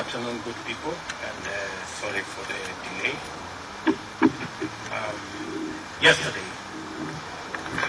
afternoon, good people, and sorry for the delay. Yesterday,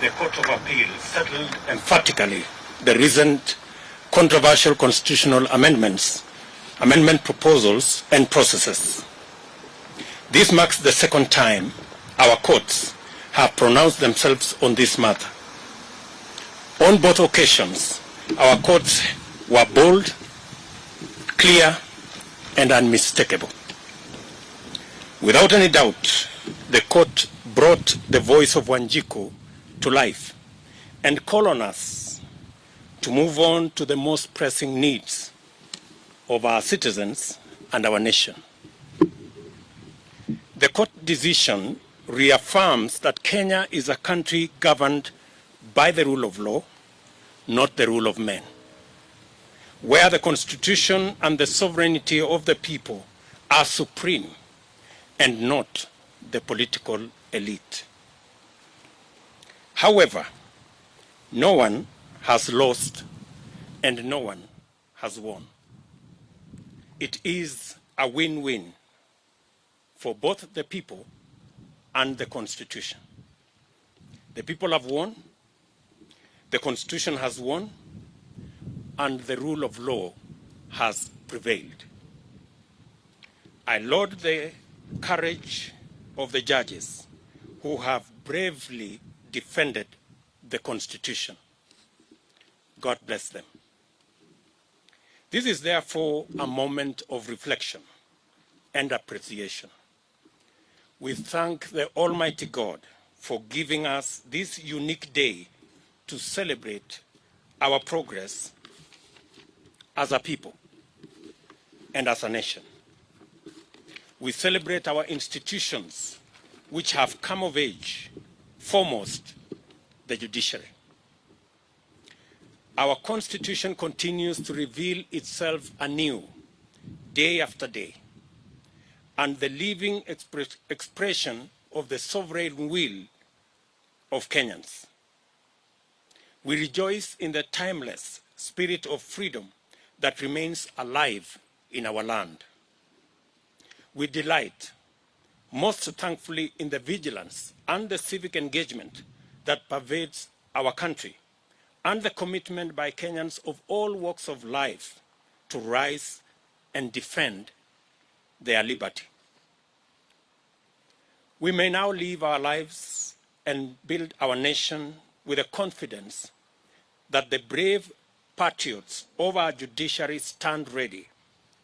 the Court of Appeal settled emphatically the recent controversial constitutional amendment proposals and processes. This marks the second time our courts have pronounced themselves on this matter. On both occasions, our courts were bold, clear, and unmistakable. Without any doubt, the court brought the voice of Wanjiku to life and called on us to move on to the most pressing needs of our citizens and our nation. The court decision reaffirms that Kenya is a country governed by the rule of law, not the rule of men, where the Constitution and the sovereignty of the people are supreme and not the political elite. However, no one has lost and no one has won. It is a win-win for both the people and the Constitution. The people have won, the Constitution has won, and the rule of law has prevailed. I laud the courage of the judges who have bravely defended the Constitution. God bless them. This is therefore a moment of reflection and appreciation. We thank the Almighty God for giving us this unique day to celebrate our progress as a people and as a nation. We celebrate our institutions which have come of age, foremost the judiciary. Our Constitution continues to reveal itself anew, day after day, and the living expression of the sovereign will of Kenyans. We rejoice in the timeless spirit of freedom that remains alive in our land. We delight most thankfully in the vigilance and the civic engagement that pervades our country, and the commitment by Kenyans of all walks of life to rise and defend their liberty. We may now live our lives and build our nation with the confidence that the brave patriots of our judiciary stand ready,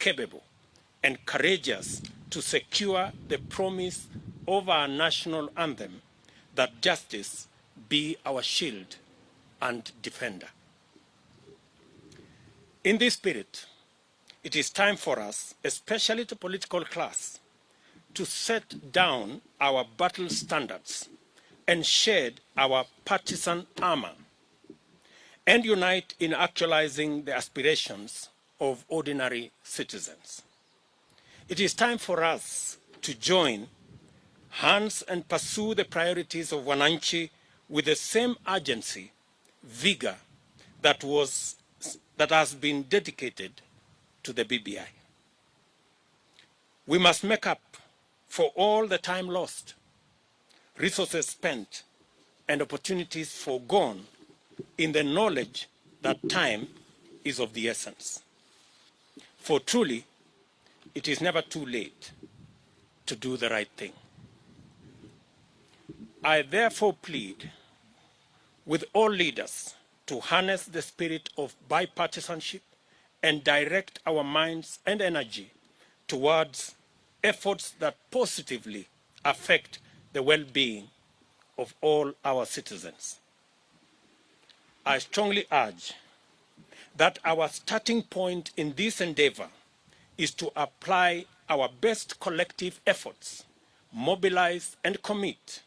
capable, and courageous to secure the promise of our national anthem that justice be our shield and defender. In this spirit, it is time for us, especially the political class, to set down our battle standards and shed our partisan armor and unite in actualizing the aspirations of ordinary citizens. It is time for us to join hands and pursue the priorities of Wananchi with the same urgency, vigor that has been dedicated to the BBI. We must make up for all the time lost, resources spent, and opportunities foregone in the knowledge that time is of the essence. For truly, it is never too late to do the right thing. I therefore plead with all leaders to harness the spirit of bipartisanship and direct our minds and energy towards efforts that positively affect the well-being of all our citizens. I strongly urge that our starting point in this endeavor is to apply our best collective efforts, mobilize and commit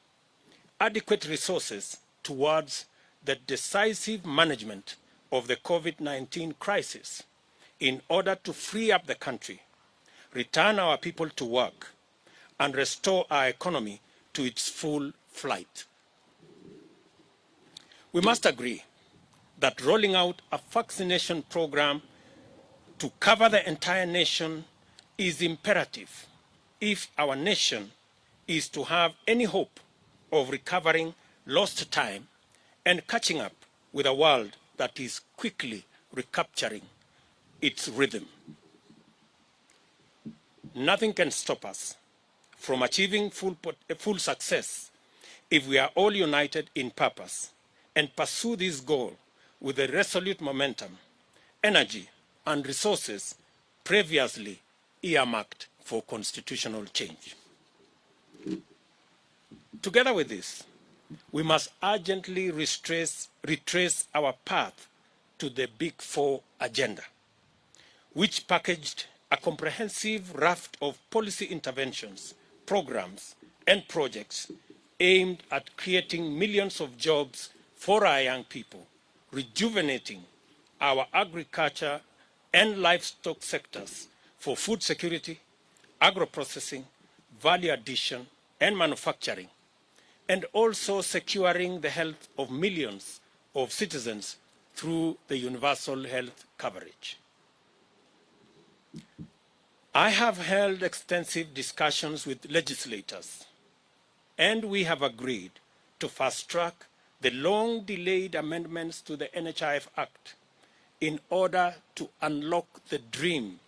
adequate resources towards the decisive management of the COVID-19 crisis in order to free up the country, return our people to work, and restore our economy to its full flight. We must agree that rolling out a vaccination program to cover the entire nation is imperative if our nation is to have any hope of recovering lost time and catching up with a world that is quickly recapturing its rhythm. Nothing can stop us from achieving full success if we are all united in purpose and pursue this goal with a resolute momentum, energy, and resources previously earmarked for constitutional change. Together with this, we must urgently retrace our path to the Big Four agenda, which packaged a comprehensive raft of policy interventions, programs, and projects aimed at creating millions of jobs for our young people, rejuvenating our agriculture and livestock sectors for food security, agro-processing, value addition, and manufacturing, and also securing the health of millions of citizens through the universal health coverage. I have held extensive discussions with legislators, and we have agreed to fast-track the long-delayed amendments to the NHIF Act in order to unlock the dream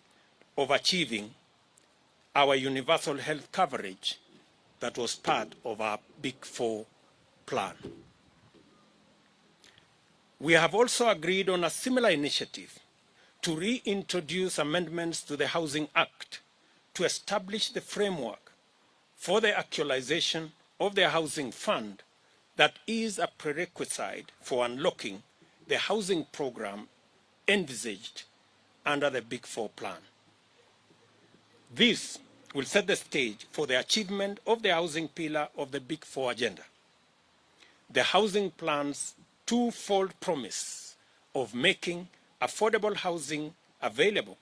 of achieving our universal health coverage that was part of our Big Four plan. We have also agreed on a similar initiative to reintroduce amendments to the Housing Act to establish the framework for the actualization of the housing fund that is a prerequisite for unlocking the housing program envisaged under the Big Four plan. This will set the stage for the achievement of the housing pillar of the Big Four agenda. The housing plan's twofold promise of making affordable housing available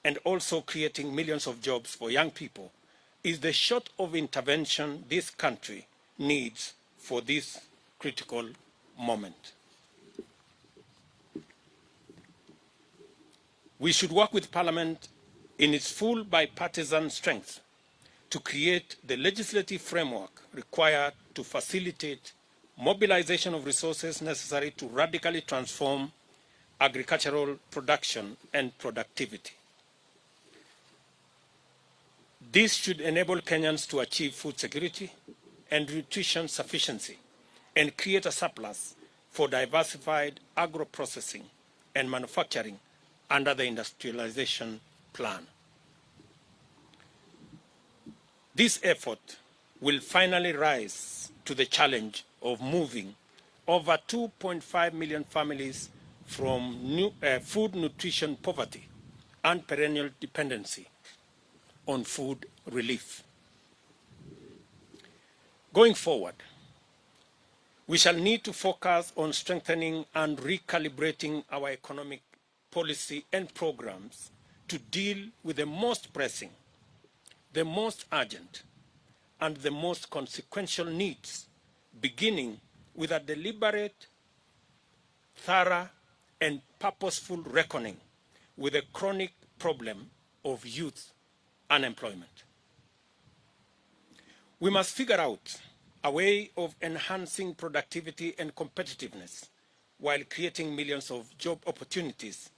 and also creating millions of jobs for young people is the sort of intervention this country needs for this critical moment. We should work with Parliament in its full bipartisan strength to create the legislative framework required to facilitate mobilization of resources necessary to radically transform agricultural production and productivity. This should enable Kenyans to achieve food security and nutrition sufficiency and create a surplus for diversified agro-processing and manufacturing under the industrialization plan. This effort will finally rise to the challenge of moving over 2.5 million families from food nutrition poverty and perennial dependency on food relief. Going forward, we shall need to focus on strengthening and recalibrating our economic policy and programs to deal with the most pressing, the most urgent, and the most consequential needs, beginning with a deliberate, thorough, and purposeful reckoning with the chronic problem of youth unemployment. We must figure out a way of enhancing productivity and competitiveness while creating millions of job opportunities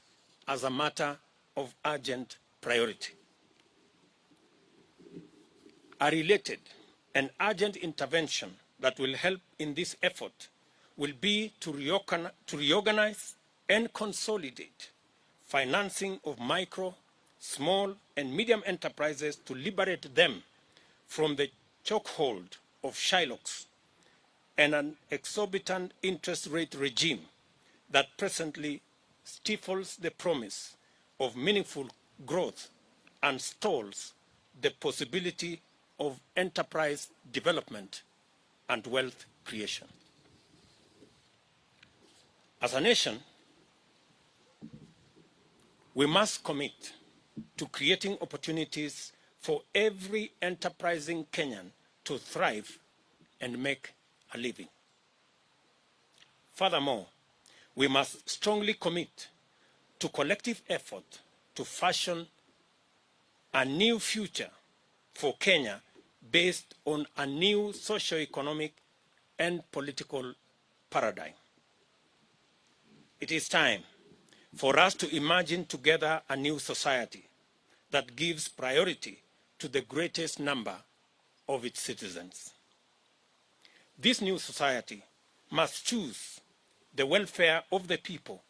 as a matter of urgent priority. A related and urgent intervention that will help in this effort will be to reorganize and consolidate financing of micro, small, and medium enterprises to liberate them from the chokehold of Shylocks and an exorbitant interest rate regime that presently stifles the promise of meaningful growth and stalls the possibility of enterprise development and wealth creation. As a nation, we must commit to creating opportunities for every enterprising Kenyan to thrive and make a living. Furthermore, we must strongly commit to collective effort to fashion a new future for Kenya based on a new socio-economic and political paradigm. It is time for us to imagine together a new society that gives priority to the greatest number of its citizens. This new society must choose the welfare of the people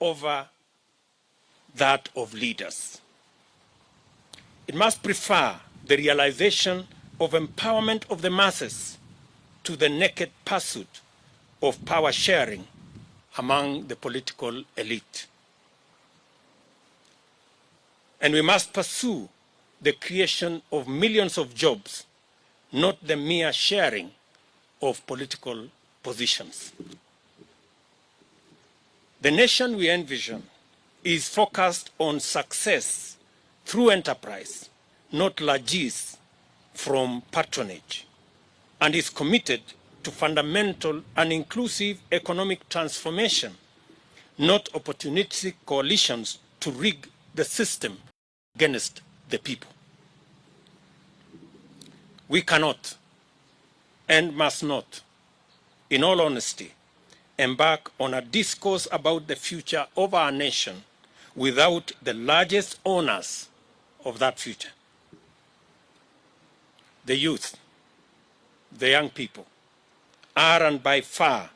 over that of leaders. It must prefer the realization of empowerment of the masses to the naked pursuit of power sharing among the political elite. And we must pursue the creation of millions of jobs, not the mere sharing of political positions. The nation we envision is focused on success through enterprise, not largesse from patronage, and is committed to fundamental and inclusive economic transformation, not opportunistic coalitions to rig the system against the people. We cannot and must not, in all honesty, embark on a discourse about the future of our nation without the largest owners of that future: the youth, the young people, are and by far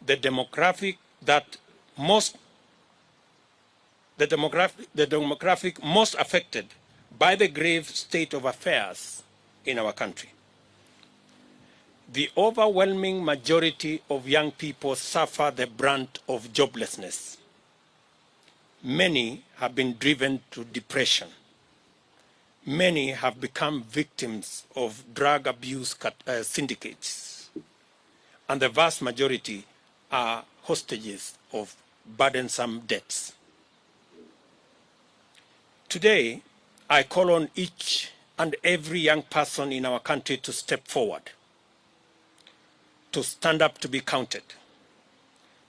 the demographic most affected by the grave state of affairs in our country. The overwhelming majority of young people suffer the brunt of joblessness. Many have been driven to depression. Many have become victims of drug abuse syndicates. And the vast majority are hostages of burdensome debts. Today, I call on each and every young person in our country to step forward, to stand up to be counted,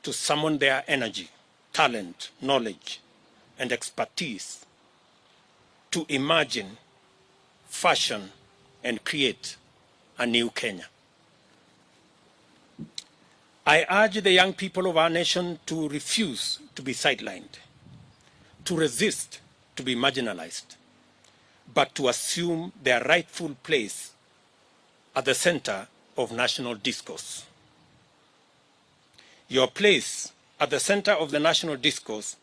to summon their energy, talent, knowledge, and expertise to imagine, fashion, and create a new Kenya. I urge the young people of our nation to refuse to be sidelined, to resist to be marginalized, but to assume their rightful place at the center of national discourse. Your place at the center of the national discourse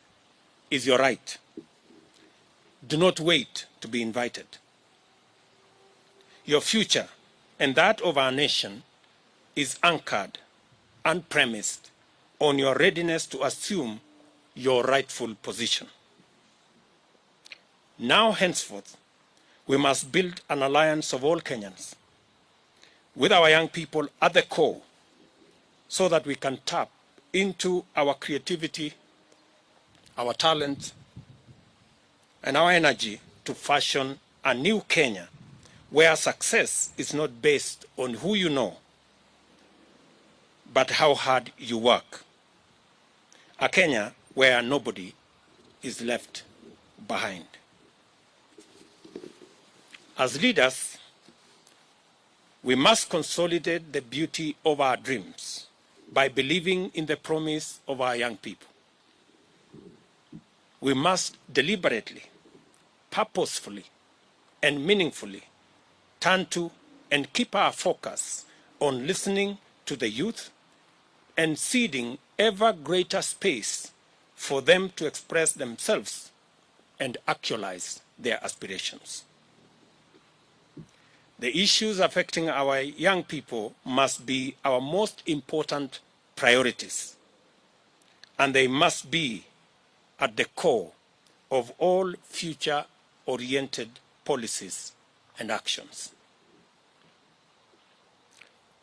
is your right. Do not wait to be invited. Your future and that of our nation is anchored and premised on your readiness to assume your rightful position. Now, henceforth, we must build an alliance of all Kenyans, with our young people at the core, so that we can tap into our creativity, our talent, and our energy to fashion a new Kenya where success is not based on who you know, but how hard you work. A Kenya where nobody is left behind. As leaders, we must consolidate the beauty of our dreams by believing in the promise of our young people. We must deliberately, purposefully, and meaningfully turn to and keep our focus on listening to the youth and ceding ever greater space for them to express themselves and actualize their aspirations. The issues affecting our young people must be our most important priorities, and they must be at the core of all future-oriented policies and actions.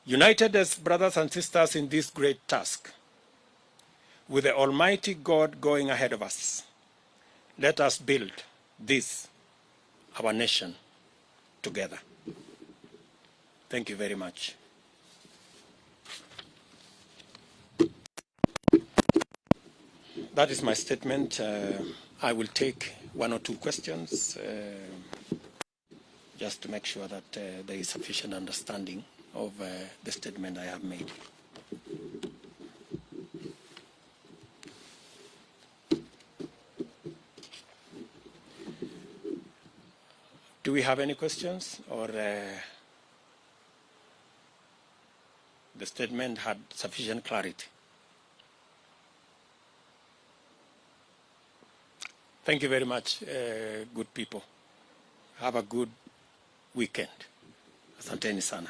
United as brothers and sisters in this great task, with the Almighty God going ahead of us, let us build this, our nation, together. Thank you very much. That is my statement. I will take one or two questions just to make sure that there is sufficient understanding of the statement I have made. Do we have any questions, or the statement had sufficient clarity? Thank you very much, good people. Have a good weekend. Asanteni sana.